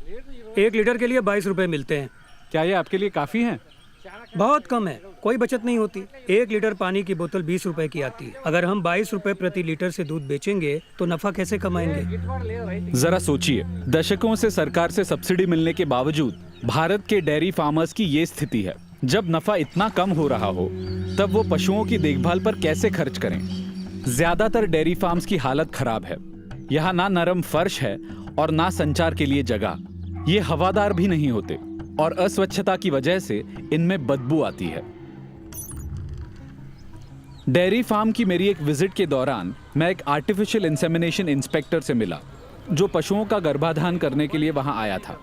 1 litre के लिए 22 रुपए मिलते हैं। क्या ये आपके लिए काफ़ी हैं? बहुत कम है, कोई बचत नहीं होती। 1 लीटर पानी की बोतल 20 रुपए की आती है। अगर हम 22 रुपए प्रति लीटर से दूध बेचेंगे तो नफा कैसे कमाएंगे? जरा सोचिए, दशकों से सरकार से सब्सिडी मिलने के बावजूद भारत के डेयरी फार्मर्स की ये स्थिति है। जब नफा इतना कम हो रहा हो तब वो पशुओं की देखभाल पर कैसे खर्च करें? ज्यादातर डेयरी फार्म्स की हालत खराब है। यहाँ ना नरम फर्श है और ना संचार के लिए जगह। ये हवादार भी नहीं होते और अस्वच्छता की वजह से इनमें बदबू आती है। डेयरी फार्म की मेरी एक विजिट के दौरान मैं एक आर्टिफिशियल इंसेमिनेशन इंस्पेक्टर से मिला जो पशुओं का गर्भाधान करने के लिए वहां आया था।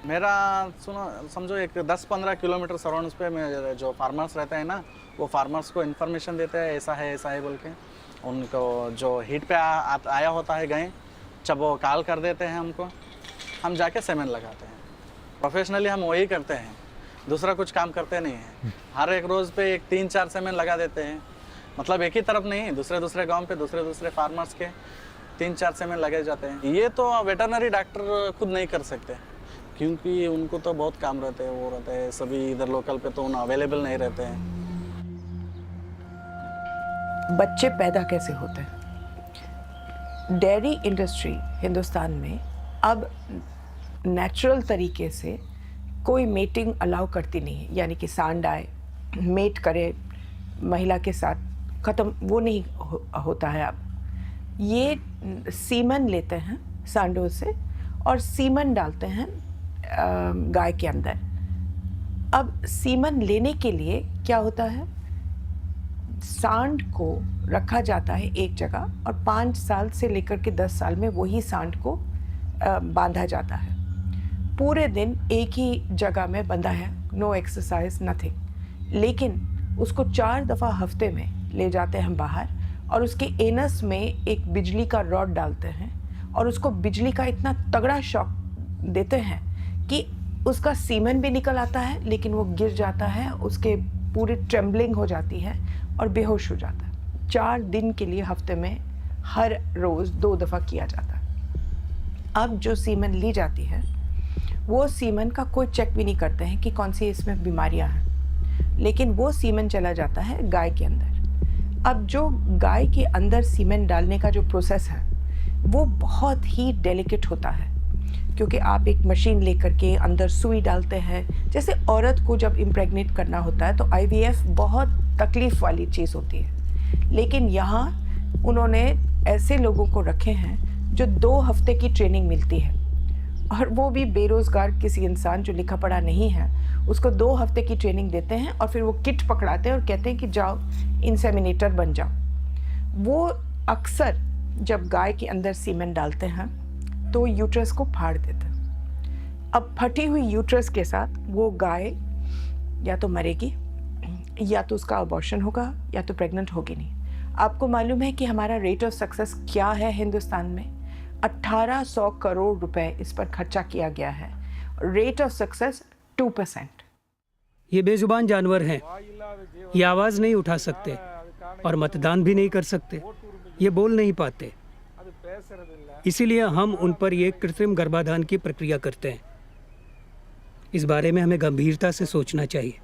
मेरा समझो एक 10-15 किलोमीटर सराउंड्स पे में जो फार्मर्स रहते हैं ना, वो फार्मर्स को इन्फॉर्मेशन देते हैं ऐसा है बोल के। उनको जो हीट पे आया होता है गाय, जब वो कॉल कर देते हैं हमको, हम जाके सेमेन लगाते हैं। प्रोफेशनली हम वही करते हैं, दूसरा कुछ काम करते नहीं हैं। हर एक रोज़ पे एक 3-4 सेमेन लगा देते हैं। मतलब एक ही तरफ नहीं, दूसरे गांव पे दूसरे फार्मर्स के 3-4 सेमेन लगे जाते हैं। ये तो वेटरनरी डॉक्टर खुद नहीं कर सकते क्योंकि उनको तो बहुत काम रहते हैं, वो रहते हैं सभी इधर लोकल पे तो उन अवेलेबल नहीं रहते हैं। बच्चे पैदा कैसे होते हैं? डेयरी इंडस्ट्री हिंदुस्तान में अब नेचुरल तरीके से कोई मेटिंग अलाउ करती नहीं है, यानी कि सांड आए मेट करे महिला के साथ, ख़त्म, वो नहीं होता है अब। ये सीमन लेते हैं सांडों से और सीमन डालते हैं गाय के अंदर। अब सीमन लेने के लिए क्या होता है, सांड को रखा जाता है एक जगह और 5 साल से लेकर के 10 साल में वही सांड को बांधा जाता है। पूरे दिन एक ही जगह में बंधा है, नो एक्सरसाइज नथिंग। लेकिन उसको 4 दफ़ा हफ्ते में ले जाते हैं बाहर और उसके एनस में एक बिजली का रॉड डालते हैं और उसको बिजली का इतना तगड़ा शॉक देते हैं कि उसका सीमन भी निकल आता है, लेकिन वो गिर जाता है, उसके पूरी ट्रेम्बलिंग हो जाती है और बेहोश हो जाता है। 4 दिन के लिए हफ्ते में हर रोज़ 2 दफ़ा किया जाता है। अब जो सीमन ली जाती है वो सीमन का कोई चेक भी नहीं करते हैं कि कौन सी इसमें बीमारियां हैं, लेकिन वो सीमन चला जाता है गाय के अंदर। अब जो गाय के अंदर सीमन डालने का जो प्रोसेस है वो बहुत ही डेलिकेट होता है, क्योंकि आप एक मशीन लेकर के अंदर सुई डालते हैं। जैसे औरत को जब इम्प्रेग्नेट करना होता है तो IVF बहुत तकलीफ़ वाली चीज़ होती है, लेकिन यहाँ उन्होंने ऐसे लोगों को रखे हैं जो 2 हफ्ते की ट्रेनिंग मिलती है, और वो भी बेरोज़गार किसी इंसान जो लिखा पढ़ा नहीं है उसको 2 हफ्ते की ट्रेनिंग देते हैं और फिर वो किट पकड़ाते हैं और कहते हैं कि जाओ इंसेमिनेटर बन जाओ। वो अक्सर जब गाय के अंदर सीमेन डालते हैं तो यूट्रस को फाड़ देते हैं। अब फटी हुई यूट्रस के साथ वो गाय या तो मरेगी या तो उसका अबॉर्शन होगा या तो प्रेग्नेंट होगी नहीं। आपको मालूम है कि हमारा रेट ऑफ सक्सेस क्या है हिंदुस्तान में? 1800 करोड़ रुपए इस पर खर्चा किया गया है। Rate of success 2%। ये बेजुबान जानवर हैं, ये आवाज़ नहीं उठा सकते और मतदान भी नहीं कर सकते, ये बोल नहीं पाते। इसीलिए हम उन पर ये कृत्रिम गर्भाधान की प्रक्रिया करते हैं। इस बारे में हमें गंभीरता से सोचना चाहिए।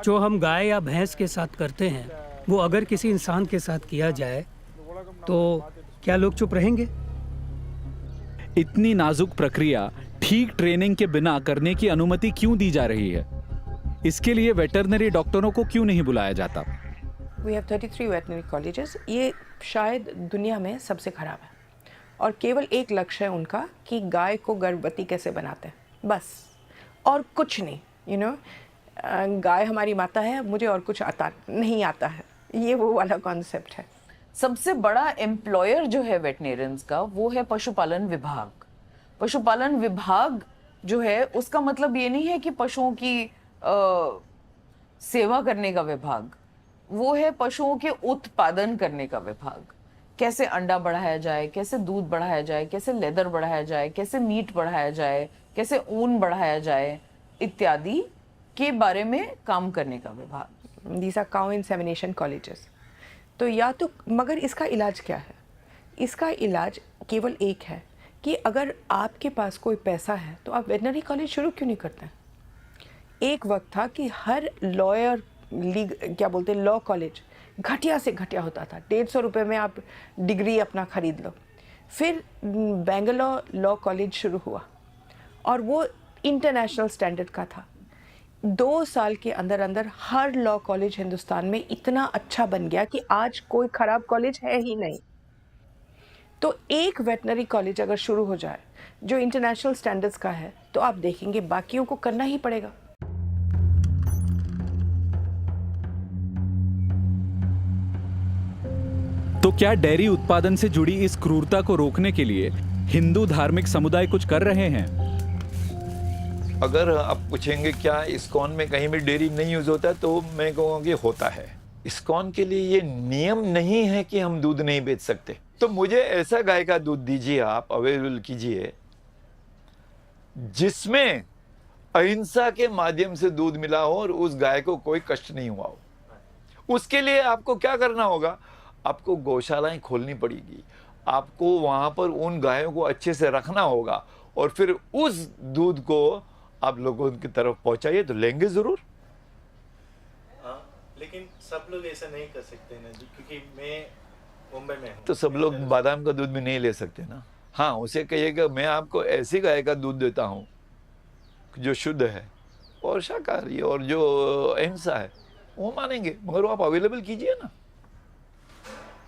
जो हम गाय या भैंस के साथ करते हैं वो अगर किसी इंसान के साथ किया जाए तो क्या लोग चुप रहेंगे? इतनी नाजुक प्रक्रिया ठीक ट्रेनिंग के बिना करने की अनुमति क्यों दी जा रही है? इसके लिए वेटरनरी डॉक्टरों को क्यों नहीं बुलाया जाता? We have 33 veterinary colleges। ये शायद दुनिया में सबसे ख़राब है और केवल एक लक्ष्य है उनका कि गाय को गर्भवती कैसे बनाते हैं, बस, और कुछ नहीं। यू नो, गाय हमारी माता है, मुझे और कुछ नहीं आता है, ये वो वाला कॉन्सेप्ट है। सबसे बड़ा एम्प्लॉयर जो है वेटनेरियंस का वो है पशुपालन विभाग। पशुपालन विभाग जो है उसका मतलब ये नहीं है कि पशुओं की सेवा करने का विभाग, वो है पशुओं के उत्पादन करने का विभाग। कैसे अंडा बढ़ाया जाए, कैसे दूध बढ़ाया जाए, कैसे लेदर बढ़ाया जाए, कैसे मीट बढ़ाया जाए, कैसे ऊन बढ़ाया जाए, इत्यादि के बारे में काम करने का विभाग। These are cow insemination colleges। तो या तो, मगर इसका इलाज क्या है? इसका इलाज केवल एक है कि अगर आपके पास कोई पैसा है तो आप वेटनरी कॉलेज शुरू क्यों नहीं करते हैं? एक वक्त था कि हर लॉयर क्या बोलते हैं लॉ कॉलेज घटिया से घटिया होता था, 150 रुपये में आप डिग्री अपना खरीद लो। फिर बेंगलोर लॉ कॉलेज शुरू हुआ और वो इंटरनेशनल स्टैंडर्ड का था। 2 साल के अंदर अंदर हर लॉ कॉलेज हिंदुस्तान में इतना अच्छा बन गया कि आज कोई ख़राब कॉलेज है ही नहीं। तो एक वेटनरी कॉलेज अगर शुरू हो जाए जो इंटरनेशनल स्टैंडर्ड्स का है तो आप देखेंगे बाकियों को करना ही पड़ेगा। तो क्या डेयरी उत्पादन से जुड़ी इस क्रूरता को रोकने के लिए हिंदू धार्मिक समुदाय कुछ कर रहे हैं? अगर आप पूछेंगे क्या इस्कॉन में कहीं भी डेयरी नहीं यूज होता, तो मैं कहूँगा कि होता है। इस्कॉन के लिए ये नियम नहीं है कि हम दूध नहीं बेच सकते। तो मुझे ऐसा गाय का दूध दीजिए, आप अवेलेबल कीजिए जिसमें अहिंसा के माध्यम से दूध मिला हो और उस गाय को कोई कष्ट नहीं हुआ हो। उसके लिए आपको क्या करना होगा? आपको गौशालाएं खोलनी पड़ेगी, आपको वहां पर उन गायों को अच्छे से रखना होगा और फिर उस दूध को आप लोगों की तरफ पहुंचाइए तो लेंगे जरूर। लेकिन सब लोग ऐसा नहीं कर सकते ना जी, क्योंकि मैं मुंबई में हूँ। तो सब लोग बादाम का दूध भी नहीं ले सकते ना। हाँ, उसे कहिएगा मैं आपको ऐसी गाय का दूध देता हूँ जो शुद्ध है और शाकाहारी और जो अहिंसा है, वो मानेंगे, मगर वो आप अवेलेबल कीजिए ना।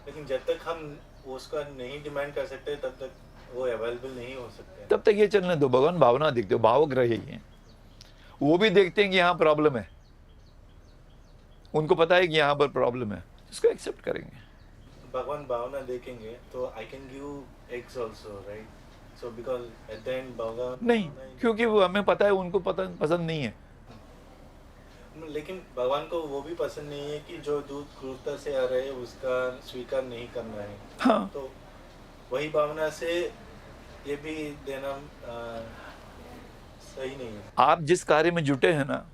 लेकिन जब तक हम उसका नहीं डिमांड कर सकते तब तक वो अवेलेबल नहीं हो सकते। तब तक ये चलने दो। भगवान भावना देखते हो, भावुक रहिए। वो भी देखते हैं कि यहाँ प्रॉब्लम है, उनको पता है कि यहाँ पर प्रॉब्लम है, इसको एक्सेप्ट करेंगे। भगवान भावना देखेंगे तो I can give eggs also, right? So because at the end भगवान नहीं, क्योंकि वो हमें पता है उनको पसंद नहीं है। लेकिन भगवान को वो भी पसंद नहीं है कि जो दूध क्रूरता से आ रहे हैं उसका स्वीकार नहीं करना है। हाँ, तो वही भावना से ये भी देना सही नहीं है। आप जिस कार्य में जुटे हैं ना,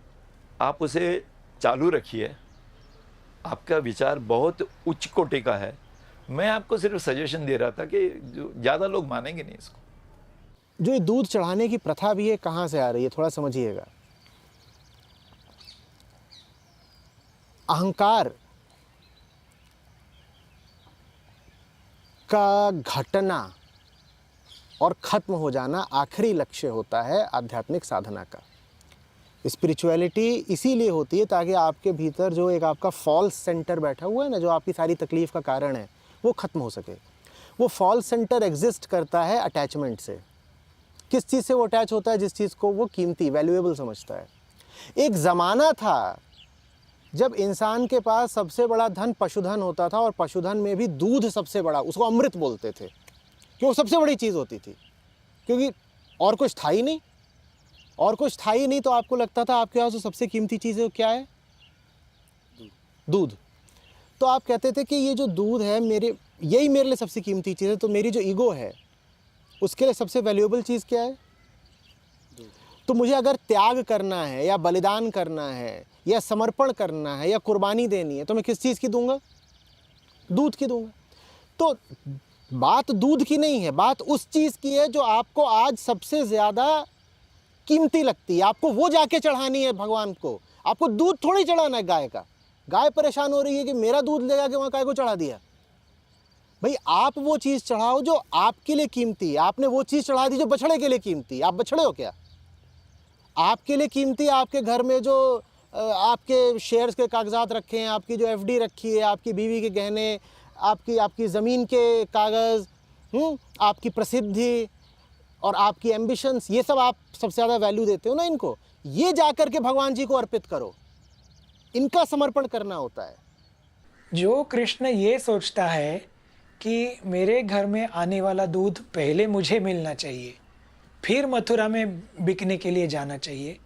आप उसे चालू रखिए। आपका विचार बहुत उच्च कोटि का है। मैं आपको सिर्फ सजेशन दे रहा था कि जो ज़्यादा लोग मानेंगे नहीं इसको। जो ये दूध चढ़ाने की प्रथा भी है, कहाँ से आ रही है थोड़ा समझिएगा। अहंकार का घटना और ख़त्म हो जाना आखिरी लक्ष्य होता है आध्यात्मिक साधना का। स्पिरिचुअलिटी इसीलिए होती है ताकि आपके भीतर जो एक आपका फॉल्स सेंटर बैठा हुआ है ना, जो आपकी सारी तकलीफ़ का कारण है, वो ख़त्म हो सके। वो फॉल्स सेंटर एग्जिस्ट करता है अटैचमेंट से। किस चीज़ से वो अटैच होता है? जिस चीज़ को वो कीमती, वैल्यूएबल समझता है। एक ज़माना था जब इंसान के पास सबसे बड़ा धन पशुधन होता था और पशुधन में भी दूध सबसे बड़ा, उसको अमृत बोलते थे, कि वो सबसे बड़ी चीज़ होती थी, क्योंकि और कुछ था ही नहीं। और कुछ था ही नहीं तो आपको लगता था आपके पास जो सबसे कीमती चीज़ है वो क्या है? दूध। तो आप कहते थे कि ये जो दूध है यही मेरे लिए सबसे कीमती चीज़ है। तो मेरी जो ईगो है उसके लिए सबसे वैल्यूएबल चीज़ क्या है? तो मुझे अगर त्याग करना है या बलिदान करना है या समर्पण करना है या कुर्बानी देनी है तो मैं किस चीज़ की दूंगा? दूध की दूंगा। तो बात दूध की नहीं है, बात उस चीज़ की है जो आपको आज सबसे ज़्यादा कीमती लगती है। आपको वो जाके चढ़ानी है भगवान को। आपको दूध थोड़ी चढ़ाना है गाय का। गाय परेशान हो रही है कि मेरा दूध ले जाके वहाँ गाय को चढ़ा दिया। भाई आप वो चीज़ चढ़ाओ जो आपके लिए कीमती है। आपने वो चीज़ चढ़ा दी जो बछड़े के लिए कीमती। आप बछड़े हो क्या? आपके लिए कीमती आपके घर में जो आपके शेयर्स के कागजात रखे हैं, आपकी जो एफडी रखी है, आपकी बीवी के गहने, आपकी ज़मीन के कागज़, आपकी प्रसिद्धि और आपकी एम्बिशंस, ये सब आप सबसे ज़्यादा वैल्यू देते हो ना इनको। ये जाकर के भगवान जी को अर्पित करो, इनका समर्पण करना होता है। जो कृष्ण ये सोचता है कि मेरे घर में आने वाला दूध पहले मुझे मिलना चाहिए, फिर मथुरा में बिकने के लिए जाना चाहिए,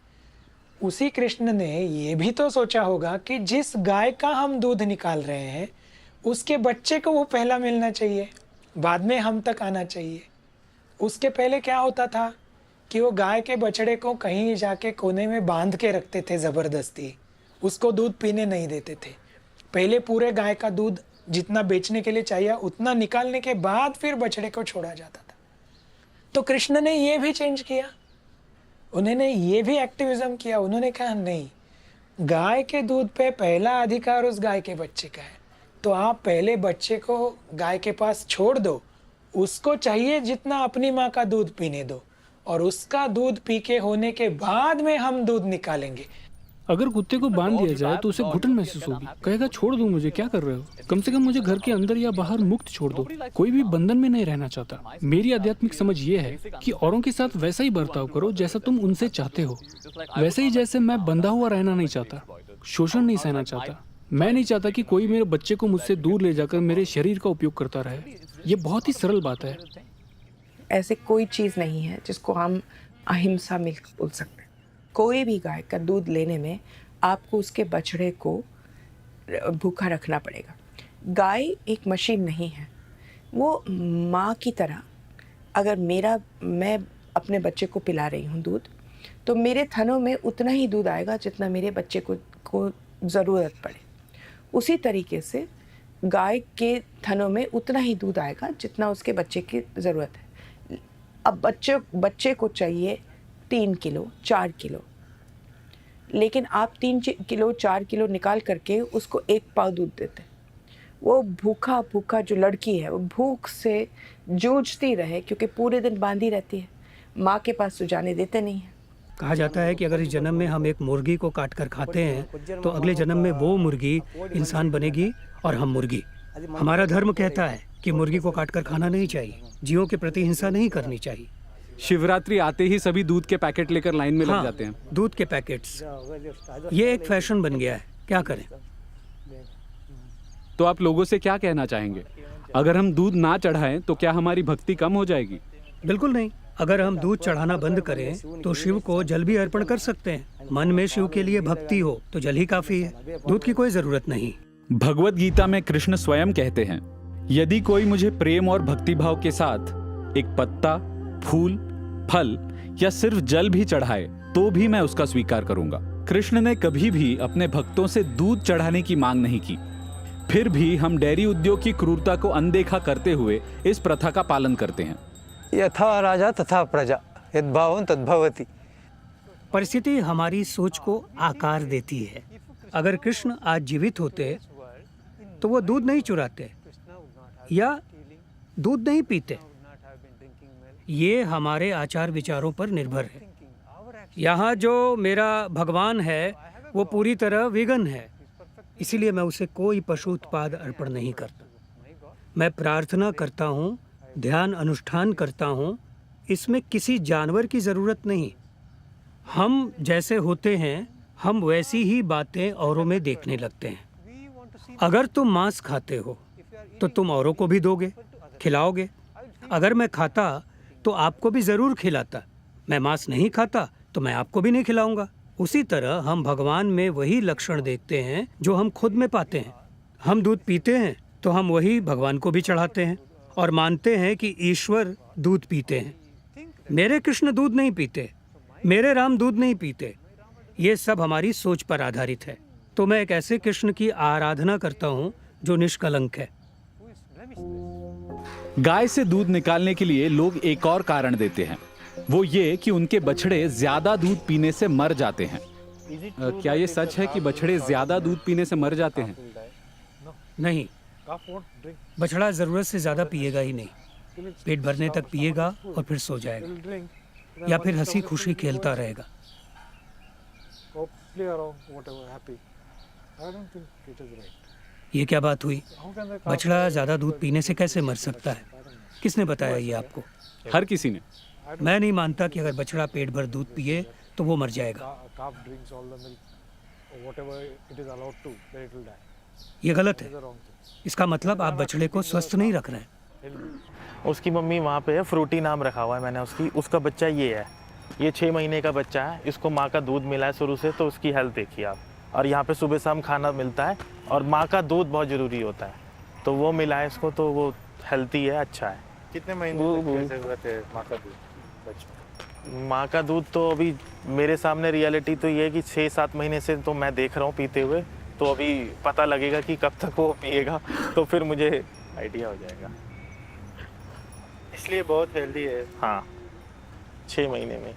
उसी कृष्ण ने ये भी तो सोचा होगा कि जिस गाय का हम दूध निकाल रहे हैं उसके बच्चे को वो पहला मिलना चाहिए, बाद में हम तक आना चाहिए। उसके पहले क्या होता था कि वो गाय के बछड़े को कहीं जाके कोने में बांध के रखते थे ज़बरदस्ती, उसको दूध पीने नहीं देते थे। पहले पूरे गाय का दूध जितना बेचने के लिए चाहिए उतना निकालने के बाद फिर बछड़े को छोड़ा जाता था। तो कृष्ण ने ये भी चेंज किया, उन्होंने ये भी एक्टिविज्म किया। उन्होंने कहा नहीं, गाय के दूध पे पहला अधिकार उस गाय के बच्चे का है, तो आप पहले बच्चे को गाय के पास छोड़ दो, उसको चाहिए जितना अपनी माँ का दूध पीने दो, और उसका दूध पी के होने के बाद में हम दूध निकालेंगे। अगर कुत्ते को बांध दिया जाए तो उसे घुटन महसूस होगी, कहेगा छोड़ दो मुझे, क्या कर रहे हो, कम से कम मुझे घर के अंदर या बाहर मुक्त छोड़ दो। कोई भी बंधन में नहीं रहना चाहता। मेरी आध्यात्मिक समझ ये है कि औरों के साथ वैसा ही बर्ताव करो जैसा तुम उनसे चाहते हो, वैसे ही जैसे मैं बंधा हुआ रहना नहीं चाहता, शोषण नहीं सहना चाहता। मैं नहीं चाहता कि कोई मेरे बच्चे को मुझसे दूर ले जाकर मेरे शरीर का उपयोग करता रहे। ये बहुत ही सरल बात है। ऐसे कोई चीज़ नहीं है जिसको हम अहिंसा में बोल सकते हैं। कोई भी गाय का दूध लेने में आपको उसके बछड़े को भूखा रखना पड़ेगा। गाय एक मशीन नहीं है, वो माँ की तरह। अगर मैं अपने बच्चे को पिला रही हूँ दूध, तो मेरे थनों में उतना ही दूध आएगा जितना मेरे बच्चे को ज़रूरत पड़े। उसी तरीके से गाय के थनों में उतना ही दूध आएगा जितना उसके बच्चे की ज़रूरत है। अब बच्चे को चाहिए 3 किलो 4 किलो, लेकिन आप 3 किलो 4 किलो निकाल करके उसको 1 पाव दूध देते। वो भूखा जो लड़की है वो भूख से जूझती रहे, क्योंकि पूरे दिन बांधी रहती है, माँ के पास तो जाने देते नहीं है। कहा जाता है कि अगर इस जन्म में हम एक मुर्गी को काट कर खाते हैं तो अगले जन्म में वो मुर्गी इंसान बनेगी और हम मुर्गी। हमारा धर्म कहता है कि मुर्गी को काट कर खाना नहीं चाहिए, जीवों के प्रति हिंसा नहीं करनी चाहिए। शिवरात्रि आते ही सभी दूध के पैकेट लेकर लाइन में लग जाते हैं। दूध के पैकेट्स, ये एक फैशन बन गया है, क्या करें। तो आप लोगों से क्या कहना चाहेंगे? अगर हम दूध ना चढ़ाएं तो क्या हमारी भक्ति कम हो जाएगी? बिल्कुल नहीं। अगर हम दूध चढ़ाना बंद करें तो शिव को जल भी अर्पण कर सकते हैं। मन में शिव के लिए भक्ति हो तो जल ही काफी है, दूध की कोई जरूरत नहीं। भगवत गीता में कृष्ण स्वयं कहते हैं, यदि कोई मुझे प्रेम और भक्तिभाव के साथ एक पत्ता, फूल, फल या सिर्फ जल भी चढ़ाए तो भी मैं उसका स्वीकार करूंगा। कृष्ण ने कभी भी अपने भक्तों से दूध चढ़ाने की मांग नहीं की। फिर भी हम डेयरी उद्योग की क्रूरता को अनदेखा करते हुए इस प्रथा का पालन करते हैं। यथा राजा तथा प्रजा, यद्भावं तद्भवति। परिस्थिति हमारी सोच को आकार देती है। अगर कृष्ण आज जीवित होते तो वो दूध नहीं चुराते या दूध नहीं पीते। ये हमारे आचार विचारों पर निर्भर है। यहाँ जो मेरा भगवान है वो पूरी तरह वीगन है, इसीलिए मैं उसे कोई पशु उत्पाद अर्पण नहीं करता। मैं प्रार्थना करता हूँ, ध्यान अनुष्ठान करता हूँ, इसमें किसी जानवर की ज़रूरत नहीं। हम जैसे होते हैं हम वैसी ही बातें औरों में देखने लगते हैं। अगर तुम मांस खाते हो तो तुम औरों को भी दोगे, खिलाओगे। अगर मैं खाता तो आपको भी ज़रूर खिलाता। मैं मांस नहीं खाता तो मैं आपको भी नहीं खिलाऊंगा। उसी तरह हम भगवान में वही लक्षण देखते हैं जो हम खुद में पाते हैं। हम दूध पीते हैं तो हम वही भगवान को भी चढ़ाते हैं और मानते हैं कि ईश्वर दूध पीते हैं। मेरे कृष्ण दूध नहीं पीते, मेरे राम दूध नहीं पीते। ये सब हमारी सोच पर आधारित है। तो मैं एक ऐसे कृष्ण की आराधना करता हूँ जो निष्कलंक है। गाय से दूध निकालने के लिए लोग एक और कारण देते हैं, वो ये कि उनके बछड़े ज्यादा दूध पीने से मर जाते हैं। क्या ये सच है कि बछड़े ज्यादा दूध पीने से मर जाते हैं? नहीं, बछड़ा ज़रूरत से ज़्यादा पिएगा ही नहीं। पेट भरने तक पिएगा और फिर सो जाएगा या फिर हंसी खुशी खेलता रहेगा। ये क्या बात हुई? बछड़ा ज़्यादा दूध पीने से कैसे मर सकता है? किसने बताया ये आपको? हर किसी ने। मैं नहीं मानता कि अगर बछड़ा पेट भर दूध पिए तो वो मर जाएगा। ये गलत है। इसका मतलब आप बछड़े को स्वस्थ नहीं रख रहे हैं। उसकी मम्मी वहाँ पे है, फ्रूटी नाम रखा हुआ है मैंने उसका बच्चा ये है, ये 6 महीने का बच्चा है। इसको माँ का दूध मिला है शुरू से, तो उसकी हेल्थ देखिए आप। और यहाँ पे सुबह शाम खाना मिलता है और माँ का दूध बहुत ज़रूरी होता है, तो वो मिला है इसको, तो वो हेल्थी है, अच्छा है। कितने महीने माँ का दूध? माँ का दूध तो अभी मेरे सामने रियलिटी तो ये है कि 6-7 महीने से तो मैं देख रहा हूँ पीते हुए, तो अभी पता लगेगा कि कब तक वो पिएगा, तो फिर मुझे आइडिया हो जाएगा। इसलिए बहुत हेल्दी है। हाँ। 6 महीने में।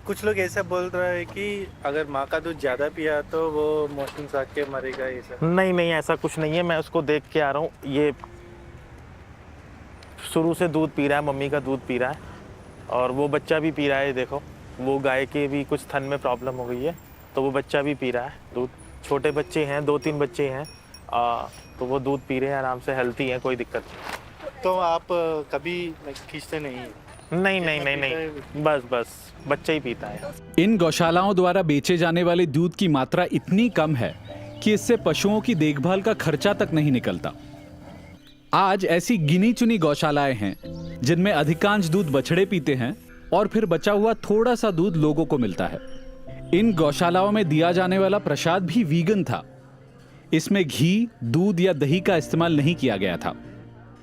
कुछ लोग ऐसा बोल रहे हैं कि अगर माँ का दूध ज़्यादा पिया तो वो मोशंस आके मरेगा, ऐसा। नहीं नहीं, ऐसा कुछ नहीं है। मैं उसको देख के आ रहा हूँ, ये शुरू से दूध पी रहा है, मम्मी का दूध पी रहा है, और वो बच्चा भी पी रहा है। देखो, वो गाय के भी कुछ थन में प्रॉब्लम हो गई है, तो वो बच्चा भी पी रहा है दूध। छोटे बच्चे हैं, 2-3 बच्चे हैं, तो वो दूध पी रहे हैं आराम से, हेल्थी हैं, कोई दिक्कत नहीं। तो आप कभी खींचते नहीं? नहीं नहीं नहीं नहीं, बस बच्चा ही पीता है। इन गौशालाओं द्वारा बेचे जाने वाले दूध की मात्रा इतनी कम है कि इससे पशुओं की देखभाल का खर्चा तक नहीं निकलता। आज ऐसी गिनी चुनी गौशालाएं हैं जिनमें अधिकांश दूध बछड़े पीते हैं और फिर बचा हुआ थोड़ा सा दूध लोगों को मिलता है। इन गौशालाओं में दिया जाने वाला प्रसाद भी वीगन था। इसमें घी, दूध या दही का इस्तेमाल नहीं किया गया था।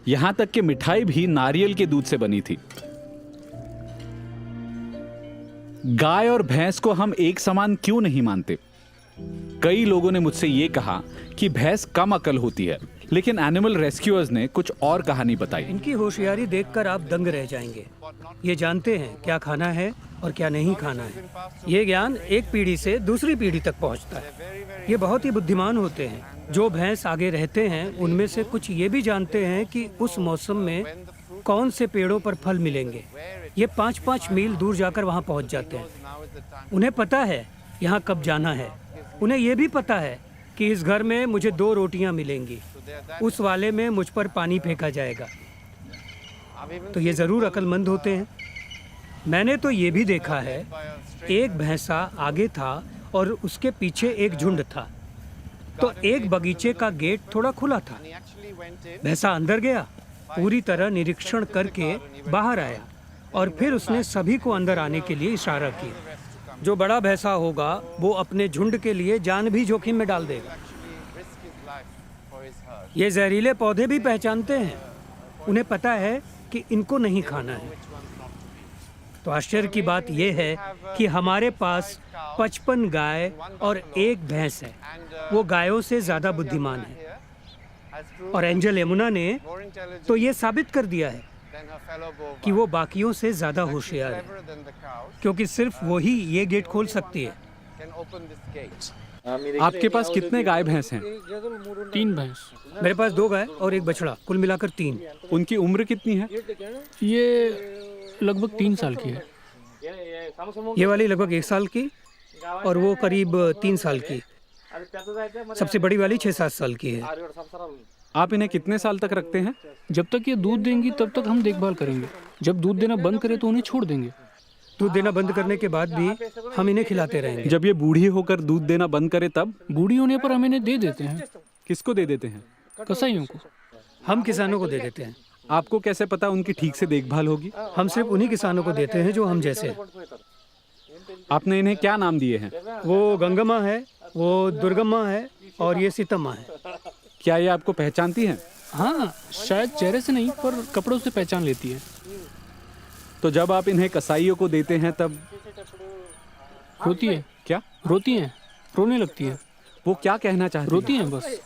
यहां तक कि मिठाई भी नारियल के दूध से बनी थी। गाय और भैंस को हम एक समान क्यों नहीं मानते? कई लोगों ने मुझसे यह कहा कि भैंस कम अकल होती है, लेकिन एनिमल रेस्क्यूअर्स ने कुछ और कहानी बताई। इनकी होशियारी देखकर आप दंग रह जाएंगे। ये जानते हैं क्या खाना है और क्या नहीं खाना है। ये ज्ञान एक पीढ़ी से दूसरी पीढ़ी तक पहुंचता है। ये बहुत ही बुद्धिमान होते हैं। जो भैंस आगे रहते हैं उनमें से कुछ ये भी जानते हैं कि उस मौसम में कौन से पेड़ों पर फल मिलेंगे। ये 5-5 मील दूर जाकर वहाँ पहुँच जाते हैं। उन्हें पता है यहाँ कब जाना है। उन्हें ये भी पता है कि इस घर में मुझे 2 रोटियाँ मिलेंगी, उस वाले में मुझ पर पानी फेंका जाएगा। तो ये ज़रूर अक्लमंद होते हैं। मैंने तो ये भी देखा है, एक भैंसा आगे था और उसके पीछे एक झुंड था। तो एक बगीचे का गेट थोड़ा खुला था। भैंसा अंदर गया, पूरी तरह निरीक्षण करके बाहर आया और फिर उसने सभी को अंदर आने के लिए इशारा किया। जो बड़ा भैंसा होगा वो अपने झुंड के लिए जान भी जोखिम में डाल देगा। ये जहरीले पौधे भी पहचानते हैं। उन्हें पता है कि इनको नहीं खाना है। तो आश्चर्य की बात यह है कि हमारे पास 55 गाय और 1 भैंस है। वो गायों से ज़्यादा बुद्धिमान है। और एंजल यमुना ने तो ये साबित कर दिया है कि वो बाकियों से ज़्यादा होशियार है, क्योंकि सिर्फ वो ही ये गेट खोल सकती है। आपके पास कितने गाय भैंस हैं? 3 भैंस। मेरे पास 2 गाय और 1 बछड़ा, कुल मिलाकर 3। उनकी उम्र कितनी है? ये लगभग 3 साल की है। ये वाली लगभग 1 साल की और वो करीब 3 साल की। सबसे बड़ी वाली 6-7 साल की है। आप इन्हें कितने साल तक रखते हैं? जब तक ये दूध देंगी तब तक हम देखभाल करेंगे। जब दूध देना बंद करे तो उन्हें छोड़ देंगे। दूध देना बंद करने के बाद भी हम इन्हें खिलाते रहेंगे। जब ये बूढ़ी होकर दूध देना बंद करे तब? बूढ़ी होने पर हम इन्हें दे देते हैं। किसको दे देते हैं? कसाईयों को। हम किसानों को दे देते हैं। आपको कैसे पता उनकी ठीक से देखभाल होगी? हम सिर्फ उन्हीं किसानों को देते हैं जो हम जैसे हैं। आपने इन्हें क्या नाम दिए हैं? वो गंगम्मा है, वो दुर्गम्मा है और ये सीतम्मा है। क्या ये आपको पहचानती हैं? हाँ, शायद चेहरे से नहीं पर कपड़ों से पहचान लेती है। तो जब आप इन्हें कसाईयों को देते हैं तब रोती है। क्या? रोती हैं, रोने लगती है। वो क्या कहना चाहती रोती हैं? हैं बस।